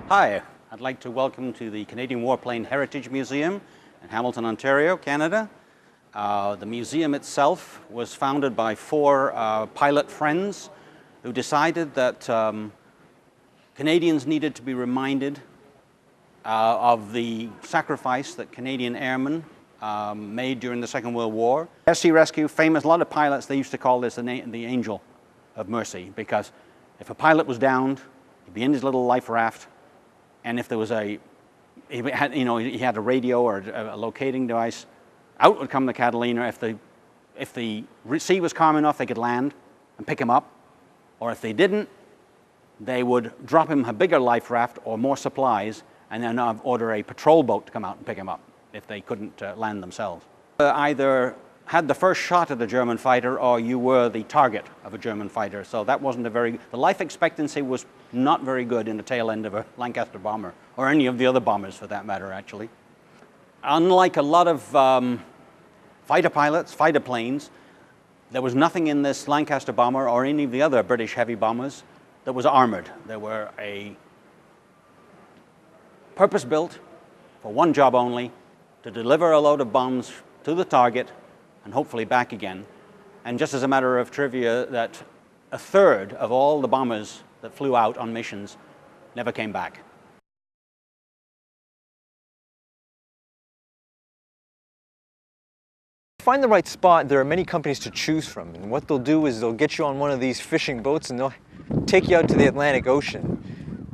Hi, I'd like to welcome to the Canadian Warplane Heritage Museum in Hamilton, Ontario, Canada. The museum itself was founded by four pilot friends who decided that Canadians needed to be reminded of the sacrifice that Canadian airmen made during the Second World War. Sea Rescue, famous, a lot of pilots, they used to call this the Angel of Mercy, because if a pilot was downed, he'd be in his little life raft, and if there was he had a radio or a locating device, out would come the Catalina. If the sea was calm enough, they could land and pick him up, or if they didn't, they would drop him a bigger life raft or more supplies, and then order a patrol boat to come out and pick him up if they couldn't land themselves. Either had the first shot at a German fighter, or you were the target of a German fighter. So that wasn't the life expectancy was not very good in the tail end of a Lancaster bomber, or any of the other bombers for that matter, actually. Unlike a lot of fighter planes, there was nothing in this Lancaster bomber or any of the other British heavy bombers that was armored. They were purpose-built for one job only, to deliver a load of bombs to the target and hopefully back again. And just as a matter of trivia, that a third of all the bombers that flew out on missions never came back. To find the right spot, there are many companies to choose from, and what they'll do is they'll get you on one of these fishing boats and they'll take you out to the Atlantic Ocean,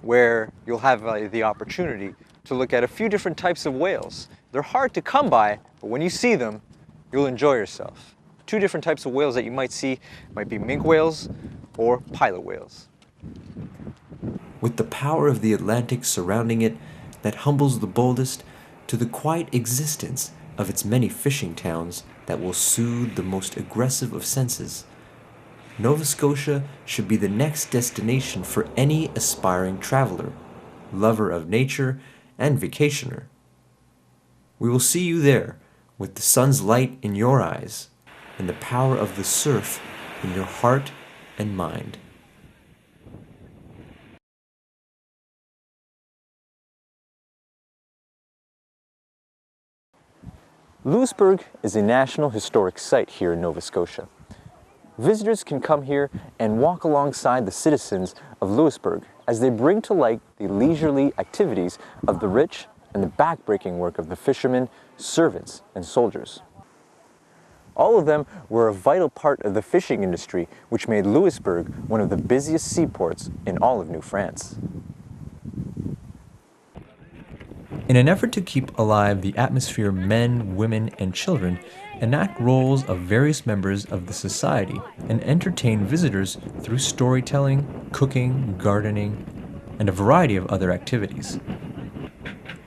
where you'll have the opportunity to look at a few different types of whales. They're hard to come by, but when you see them, you'll enjoy yourself. Two different types of whales that you might see might be minke whales or pilot whales. With the power of the Atlantic surrounding it that humbles the boldest, to the quiet existence of its many fishing towns that will soothe the most aggressive of senses, Nova Scotia should be the next destination for any aspiring traveler, lover of nature, and vacationer. We will see you there, with the sun's light in your eyes and the power of the surf in your heart and mind. Louisbourg is a National Historic Site here in Nova Scotia. Visitors can come here and walk alongside the citizens of Louisbourg as they bring to light the leisurely activities of the rich and the backbreaking work of the fishermen, servants, and soldiers. All of them were a vital part of the fishing industry, which made Louisbourg one of the busiest seaports in all of New France. In an effort to keep alive the atmosphere, men, women, and children enact roles of various members of the society and entertain visitors through storytelling, cooking, gardening, and a variety of other activities.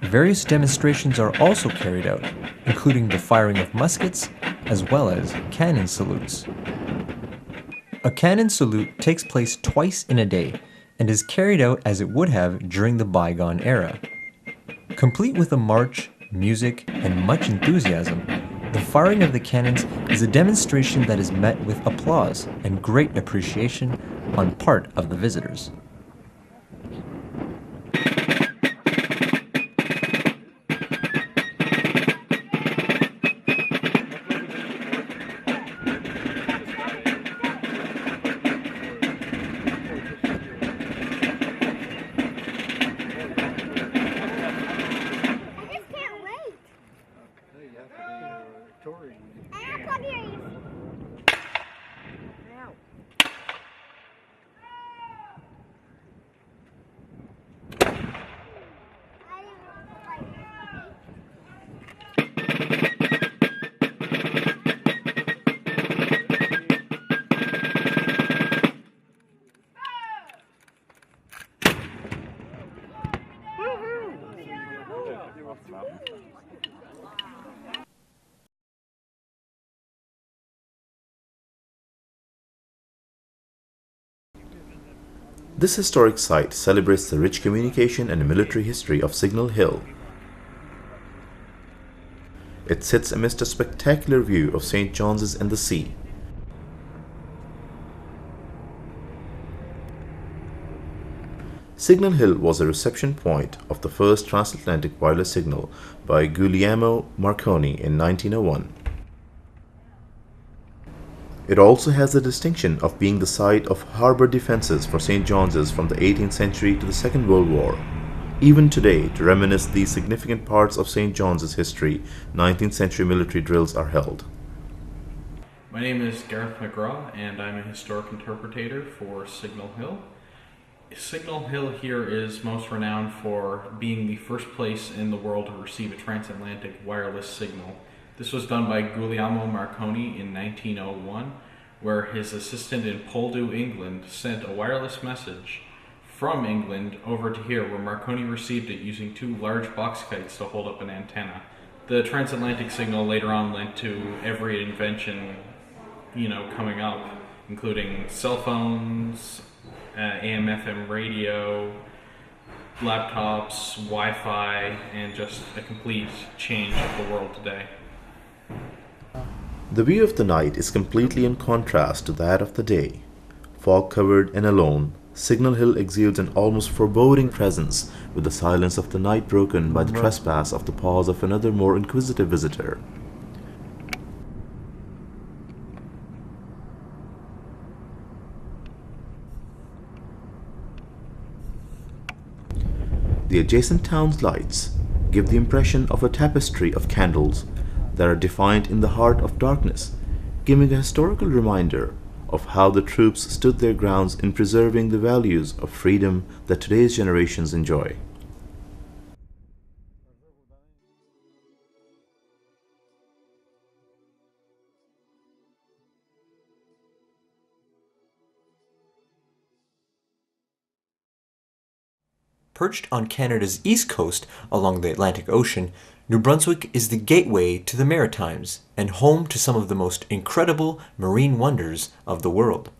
Various demonstrations are also carried out, including the firing of muskets as well as cannon salutes. A cannon salute takes place twice in a day and is carried out as it would have during the bygone era. Complete with a march, music, and much enthusiasm, the firing of the cannons is a demonstration that is met with applause and great appreciation on part of the visitors. This historic site celebrates the rich communication and military history of Signal Hill. It sits amidst a spectacular view of St. John's and the sea. Signal Hill was a reception point of the first transatlantic wireless signal by Guglielmo Marconi in 1901. It also has the distinction of being the site of harbor defenses for St. John's from the 18th century to the Second World War. Even today, to reminisce these significant parts of St. John's history, 19th century military drills are held. My name is Gareth McGraw, and I'm a historic interpretator for Signal Hill. Signal Hill here is most renowned for being the first place in the world to receive a transatlantic wireless signal. This was done by Guglielmo Marconi in 1901, where his assistant in Poldhu, England, sent a wireless message from England over to here, where Marconi received it using two large box kites to hold up an antenna. The transatlantic signal later on led to every invention, coming up, including cell phones, AM/FM radio, laptops, Wi-Fi, and just a complete change of the world today. The view of the night is completely in contrast to that of the day. Fog-covered and alone, Signal Hill exudes an almost foreboding presence, with the silence of the night broken by the trespass of the paws of another more inquisitive visitor. The adjacent town's lights give the impression of a tapestry of candles that are defined in the heart of darkness, giving a historical reminder of how the troops stood their grounds in preserving the values of freedom that today's generations enjoy. Perched on Canada's east coast along the Atlantic Ocean, New Brunswick is the gateway to the Maritimes and home to some of the most incredible marine wonders of the world.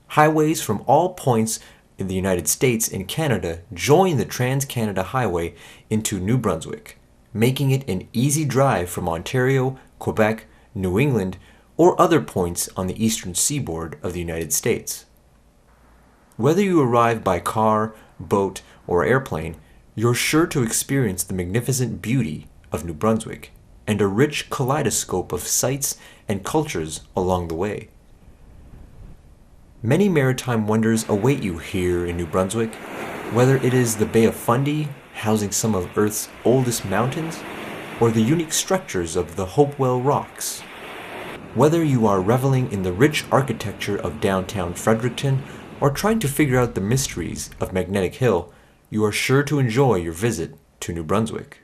Highways from all points in the United States and Canada join the Trans-Canada Highway into New Brunswick, making it an easy drive from Ontario, Quebec, New England, or other points on the eastern seaboard of the United States. Whether you arrive by car, boat, or airplane, you're sure to experience the magnificent beauty of New Brunswick and a rich kaleidoscope of sights and cultures along the way. Many maritime wonders await you here in New Brunswick, whether it is the Bay of Fundy, housing some of Earth's oldest mountains, or the unique structures of the Hopewell Rocks. Whether you are reveling in the rich architecture of downtown Fredericton or trying to figure out the mysteries of Magnetic Hill, you are sure to enjoy your visit to New Brunswick.